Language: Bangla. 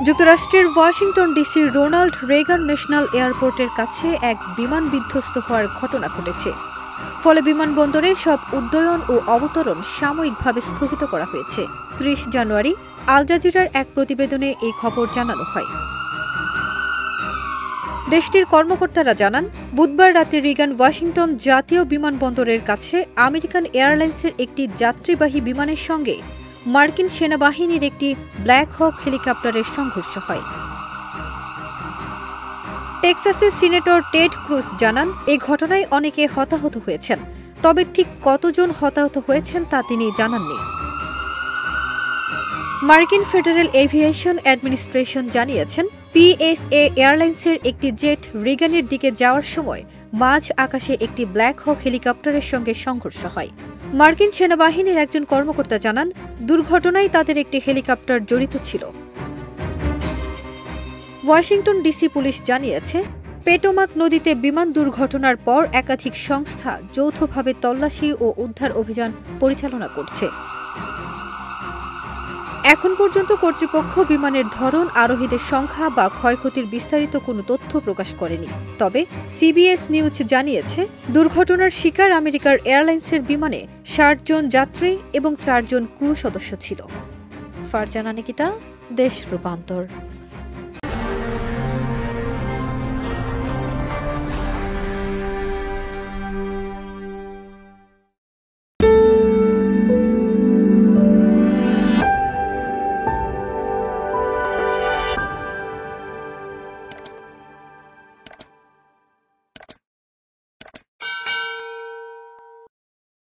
যুক্তরাষ্ট্রের ওয়াশিংটন ডিসির রোনাল্ড রেগান ন্যাশনাল এয়ারপোর্টের কাছে এক বিমান বিধ্বস্ত হওয়ার ঘটনা ঘটেছে। ফলে বিমানবন্দরে সব উড্ডয়ন ও অবতরণ সাময়িকভাবে স্থগিত করা হয়েছে। ৩০ জানুয়ারি আল জাজিরার এক প্রতিবেদনে এই খবর জানানো হয়। দেশটির কর্মকর্তারা জানান, বুধবার রাতে রিগান ওয়াশিংটন জাতীয় বিমানবন্দরের কাছে আমেরিকান এয়ারলাইন্সের একটি যাত্রীবাহী বিমানের সঙ্গে মার্কিন সেনাবাহিনীর একটি ব্ল্যাক হক হেলিকপ্টারের সংঘর্ষ হয়। টেক্সাসের সিনেটর টেড ক্রুজ জানান, এই ঘটনায় অনেকে হতাহত হয়েছেন, তবে ঠিক কতজন হতাহত হয়েছেন তা তিনি জানাননি। মার্কিন ফেডারেল এভিয়েশন অ্যাডমিনিস্ট্রেশন জানিয়েছেন, পিএসএ এয়ারলাইন্সের একটি জেট রিগানের দিকে যাওয়ার সময় মাঝ আকাশে একটি ব্ল্যাক হক হেলিকপ্টারের সঙ্গে সংঘর্ষ হয়। মার্কিন সেনাবাহিনীর একজন কর্মকর্তা জানান, দুর্ঘটনায় তাদের একটি হেলিকপ্টার জড়িত ছিল। ওয়াশিংটন ডিসি পুলিশ জানিয়েছে, পেটোমাক নদীতে বিমান দুর্ঘটনার পর একাধিক সংস্থা যৌথভাবে তল্লাশি ও উদ্ধার অভিযান পরিচালনা করছে। এখন পর্যন্ত কর্তৃপক্ষ বিমানের ধরন, আরোহীদের সংখ্যা বা ক্ষয়ক্ষতির বিস্তারিত কোনো তথ্য প্রকাশ করেনি। তবে সিবিএস নিউজ জানিয়েছে, দুর্ঘটনার শিকার আমেরিকার এয়ারলাইন্সের বিমানে ৬০ জন যাত্রী এবং ৪ জন ক্রু সদস্য ছিল। ফারজানা নিকিতা, দেশ রূপান্তর।